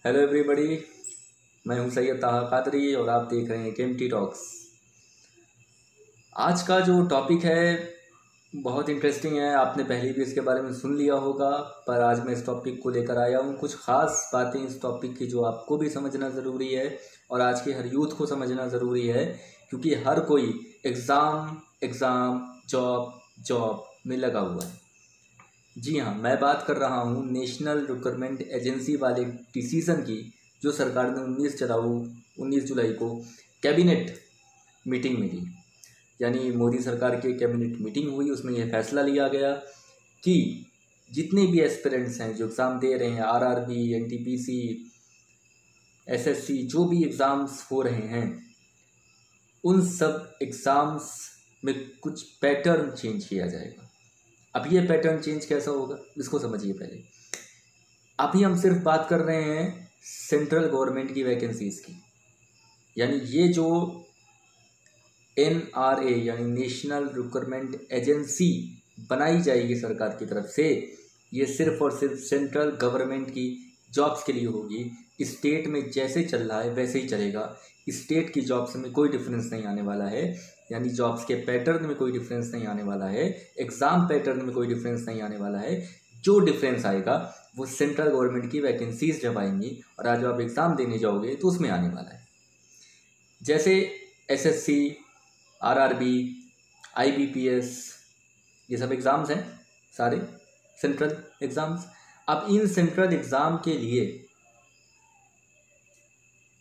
Hello everybody, मैं हूं सैयद ताहा कादरी और आप देख रहे हैं केएमटी टॉक्स। आज का जो टॉपिक है बहुत इंटरेस्टिंग है। आपने पहले भी इसके बारे में सुन लिया होगा, पर आज मैं इस टॉपिक को लेकर आया हूं। कुछ ख़ास बातें इस टॉपिक की जो आपको भी समझना ज़रूरी है और आज के हर यूथ को समझना ज़रूरी है, क्योंकि हर कोई एग्ज़ाम एग्ज़ाम जॉब जॉब में लगा हुआ है। जी हाँ, मैं बात कर रहा हूँ नेशनल रिक्रूटमेंट एजेंसी वाले डिसीज़न की, जो सरकार ने 19 जुलाई को कैबिनेट मीटिंग में ली। यानी मोदी सरकार की कैबिनेट मीटिंग हुई, उसमें यह फैसला लिया गया कि जितने भी एस्पिरेंट्स हैं जो एग्ज़ाम दे रहे हैं, आरआरबी, एनटीपीसी, एसएससी, जो भी एग्ज़ाम्स हो रहे हैं, उन सब एग्ज़ाम्स में कुछ पैटर्न चेंज किया जाएगा। अब ये पैटर्न चेंज कैसा होगा इसको समझिए पहले। अभी हम सिर्फ बात कर रहे हैं सेंट्रल गवर्नमेंट की वैकेंसीज़ की, यानी ये जो एनआरए यानी नेशनल रिक्रूटमेंट एजेंसी बनाई जाएगी सरकार की तरफ से, ये सिर्फ और सिर्फ सेंट्रल गवर्नमेंट की जॉब्स के लिए होगी। स्टेट में जैसे चल रहा है वैसे ही चलेगा। स्टेट की जॉब्स में कोई डिफरेंस नहीं आने वाला है, यानी जॉब्स के पैटर्न में कोई डिफरेंस नहीं आने वाला है, एग्ज़ाम पैटर्न में कोई डिफरेंस नहीं आने वाला है। जो डिफरेंस आएगा वो सेंट्रल गवर्नमेंट की वैकेंसीज जब आएंगी और आज आप एग्ज़ाम देने जाओगे तो उसमें आने वाला है। जैसे एसएससी, आरआरबी, आईबीपीएस, ये सब एग्ज़ाम्स हैं, सारे सेंट्रल एग्ज़ाम्स। अब इन सेंट्रल एग्ज़ाम के लिए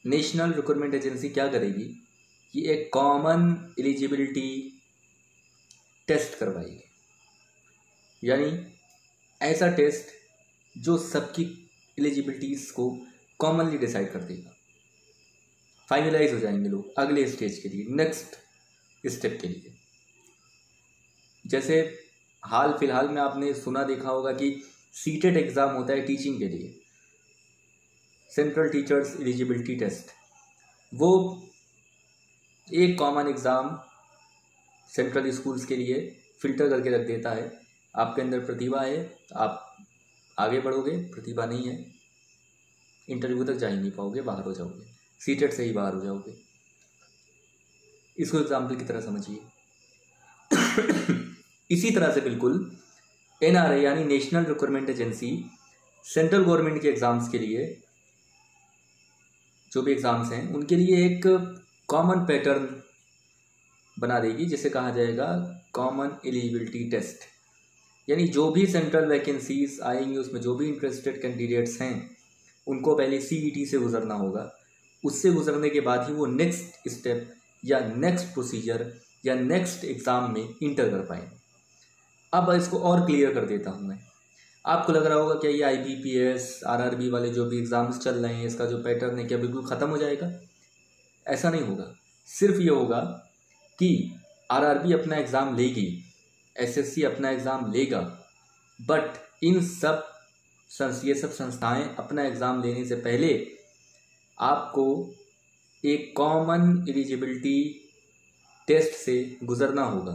नेशनल रिक्रूटमेंट एजेंसी क्या करेगी कि एक कॉमन एलिजिबिलिटी टेस्ट करवाएगी। यानी ऐसा टेस्ट जो सबकी एलिजिबिलिटीज़ को कॉमनली डिसाइड कर देगा। फाइनलाइज हो जाएंगे लोग अगले स्टेज के लिए, नेक्स्ट स्टेप के लिए। जैसे हाल फिलहाल में आपने सुना देखा होगा कि सीटेट एग्ज़ाम होता है टीचिंग के लिए, सेंट्रल टीचर्स एलिजिबिलिटी टेस्ट। वो एक कॉमन एग्ज़ाम सेंट्रल स्कूल्स के लिए फ़िल्टर करके रख देता है। आपके अंदर प्रतिभा है, आप आगे बढ़ोगे, प्रतिभा नहीं है, इंटरव्यू तक जा ही नहीं पाओगे, बाहर हो जाओगे, सीटेट से ही बाहर हो जाओगे। इसको एग्जाम्पल की तरह समझिए। इसी तरह से बिल्कुल एनआरए यानी national recruitment agency central government के एग्ज़ाम्स के लिए, जो भी एग्ज़ाम्स हैं उनके लिए एक कॉमन पैटर्न बना देगी, जिसे कहा जाएगा कॉमन एलिजिबिलिटी टेस्ट। यानी जो भी सेंट्रल वैकेंसीज आएंगी उसमें जो भी इंटरेस्टेड कैंडिडेट्स हैं उनको पहले सीईटी से गुजरना होगा। उससे गुजरने के बाद ही वो नेक्स्ट स्टेप या नेक्स्ट प्रोसीजर या नेक्स्ट एग्ज़ाम में इंटर कर पाएंगे। अब इसको और क्लियर कर देता हूँ मैं। आपको लग रहा होगा क्या ये आईबीपीएस, आरआरबी वाले जो भी एग्ज़ाम्स चल रहे हैं, इसका जो पैटर्न है क्या बिल्कुल ख़त्म हो जाएगा? ऐसा नहीं होगा। सिर्फ ये होगा कि आरआरबी अपना एग्ज़ाम लेगी, एसएससी अपना एग्ज़ाम लेगा, बट इन सब ये सब संस्थाएं अपना एग्ज़ाम लेने से पहले आपको एक कॉमन एलिजिबिलिटी टेस्ट से गुज़रना होगा।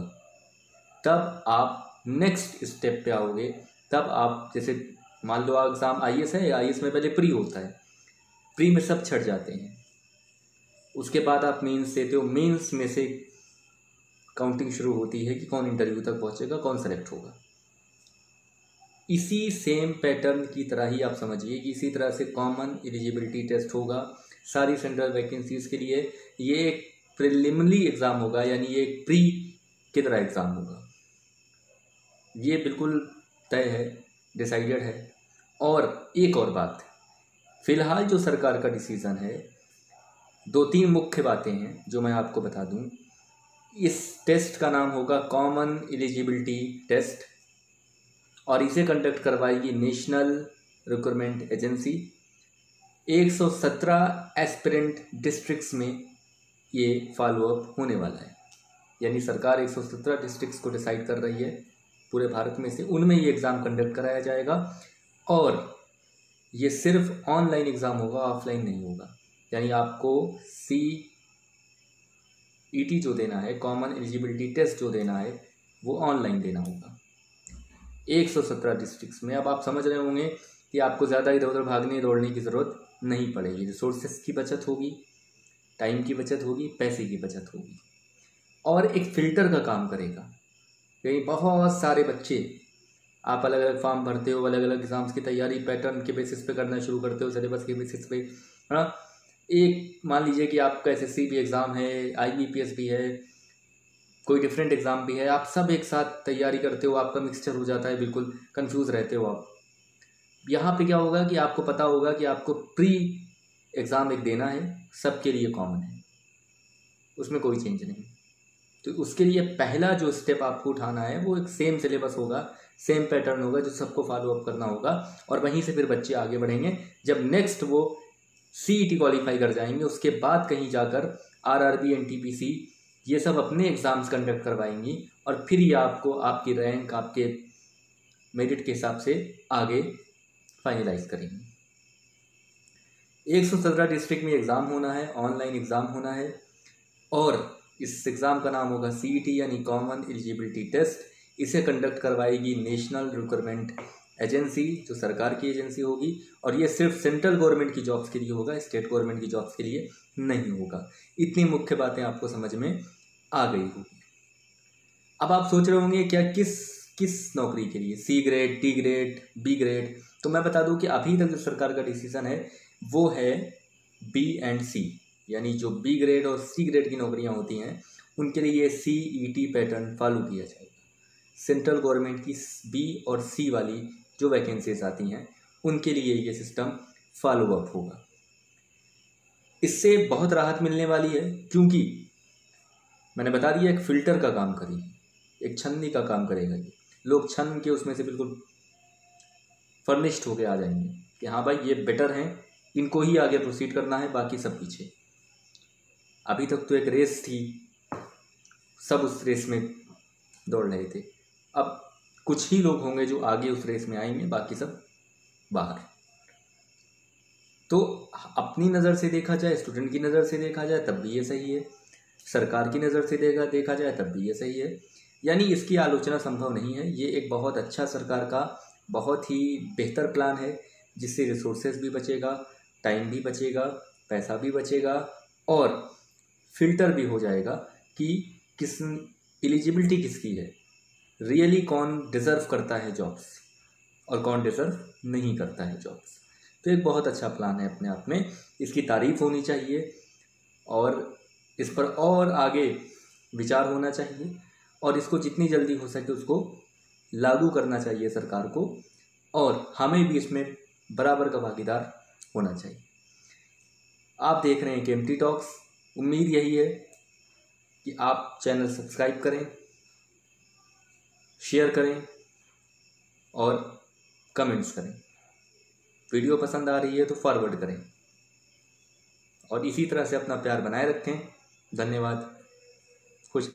तब आप नेक्स्ट स्टेप पे आओगे। तब आप, जैसे मान लो एग्ज़ाम आईएएस है, आईएएस में पहले प्री होता है, प्री में सब छट जाते हैं, उसके बाद आप मेंस देते हो, मेंस में से काउंटिंग शुरू होती है कि कौन इंटरव्यू तक पहुंचेगा, कौन सेलेक्ट होगा। इसी सेम पैटर्न की तरह ही आप समझिए कि इसी तरह से कॉमन एलिजिबिलिटी टेस्ट होगा सारी सेंट्रल वैकेंसीज़ के लिए। ये एक प्रिलिमिनरी एग्ज़ाम होगा, यानी ये एक प्री की तरह एग्ज़ाम होगा। ये बिल्कुल तय है, डिसाइडेड है। और एक और बात, फ़िलहाल जो सरकार का डिसीज़न है, 2-3 मुख्य बातें हैं जो मैं आपको बता दूं। इस टेस्ट का नाम होगा कॉमन एलिजिबिलिटी टेस्ट और इसे कंडक्ट करवाएगी national recruitment agency. 117 aspirant districts में ये फॉलोअप होने वाला है। यानी सरकार 117 डिस्ट्रिक्ट्स को डिसाइड कर रही है पूरे भारत में से, उनमें ये एग्ज़ाम कंडक्ट कराया जाएगा। और ये सिर्फ ऑनलाइन एग्ज़ाम होगा, ऑफलाइन नहीं होगा। यानी आपको सीईटी जो देना है, कॉमन एलिजिबिलिटी टेस्ट जो देना है, वो ऑनलाइन देना होगा 117 डिस्ट्रिक्ट्स में। अब आप समझ रहे होंगे कि आपको ज़्यादा इधर उधर भागने दौड़ने की ज़रूरत नहीं पड़ेगी। रिसोर्सेस की बचत होगी, टाइम की बचत होगी, पैसे की बचत होगी, और एक फ़िल्टर का काम करेगा। कई बहुत सारे बच्चे, आप अलग अलग फॉर्म भरते हो, अलग अलग एग्ज़ाम्स की तैयारी पैटर्न के बेसिस पे करना शुरू करते हो, सिलेबस के बेसिस पे, है ना। एक मान लीजिए कि आपका एसएससी भी एग्ज़ाम है, आईबीपीएस भी है, कोई डिफरेंट एग्ज़ाम भी है, आप सब एक साथ तैयारी करते हो, आपका मिक्सचर हो जाता है, बिल्कुल कंफ्यूज रहते हो आप। यहाँ पे क्या होगा कि आपको पता होगा कि आपको प्री एग्ज़ाम एक देना है, सबके लिए कॉमन है, उसमें कोई चेंज नहीं। तो उसके लिए पहला जो स्टेप आपको उठाना है वो एक सेम सिलेबस होगा, सेम पैटर्न होगा जो सबको फॉलो अप करना होगा, और वहीं से फिर बच्चे आगे बढ़ेंगे। जब नेक्स्ट वो सीईटी क्वालिफाई कर जाएंगे, उसके बाद कहीं जाकर आरआरबी, एनटीपीसी ये सब अपने एग्ज़ाम्स कंडक्ट करवाएंगी, और फिर ये आपको आपकी रैंक, आपके मेरिट के हिसाब से आगे फाइनलाइज करेंगे। 117 डिस्ट्रिक्ट में एग्ज़ाम होना है, ऑनलाइन एग्ज़ाम होना है, और इस एग्ज़ाम का नाम होगा सीईटी यानी कॉमन एलिजिबिलिटी टेस्ट। इसे कंडक्ट करवाएगी नेशनल रिक्रूटमेंट एजेंसी, जो सरकार की एजेंसी होगी, और ये सिर्फ सेंट्रल गवर्नमेंट की जॉब्स के लिए होगा, स्टेट गवर्नमेंट की जॉब्स के लिए नहीं होगा। इतनी मुख्य बातें आपको समझ में आ गई होगी। अब आप सोच रहे होंगे क्या किस किस नौकरी के लिए, C grade, D grade, B grade? तो मैं बता दूं कि अभी तक जो सरकार का डिसीजन है वो है बी एंड सी, यानी जो बी ग्रेड और सी ग्रेड की नौकरियां होती हैं उनके लिए ये सीईटी पैटर्न फॉलो किया जाएगा। सेंट्रल गवर्नमेंट की बी और सी वाली जो वैकेंसीज आती हैं उनके लिए ये सिस्टम फॉलो अप होगा। इससे बहुत राहत मिलने वाली है, क्योंकि मैंने बता दिया एक फ़िल्टर का काम करेगी, एक छन्नी का काम करेगा। ये लोग छन के उसमें से बिल्कुल फर्निश्ड होके आ जाएंगे कि हाँ भाई ये बेटर हैं, इनको ही आगे प्रोसीड करना है, बाकी सब पीछे। अभी तक तो एक रेस थी, सब उस रेस में दौड़ रहे थे, अब कुछ ही लोग होंगे जो आगे उस रेस में आएंगे, बाकी सब बाहर। तो अपनी नज़र से देखा जाए, स्टूडेंट की नज़र से देखा जाए तब भी ये सही है, सरकार की नज़र से देखा जाए तब भी ये सही है, यानी इसकी आलोचना संभव नहीं है। ये एक बहुत अच्छा सरकार का बहुत ही बेहतर प्लान है, जिससे रिसोर्सेज भी बचेगा, टाइम भी बचेगा, पैसा भी बचेगा, और फिल्टर भी हो जाएगा कि किस एलिजिबिलिटी किसकी है, रियली कौन डिज़र्व करता है जॉब्स और कौन डिज़र्व नहीं करता है जॉब्स। तो एक बहुत अच्छा प्लान है अपने आप में, इसकी तारीफ़ होनी चाहिए, और इस पर और आगे विचार होना चाहिए, और इसको जितनी जल्दी हो सके उसको लागू करना चाहिए सरकार को, और हमें भी इसमें बराबर का भागीदार होना चाहिए। आप देख रहे हैं केएमटी टॉक्स, उम्मीद यही है कि आप चैनल सब्सक्राइब करें, शेयर करें और कमेंट्स करें। वीडियो पसंद आ रही है तो फॉरवर्ड करें, और इसी तरह से अपना प्यार बनाए रखें। धन्यवाद। खुश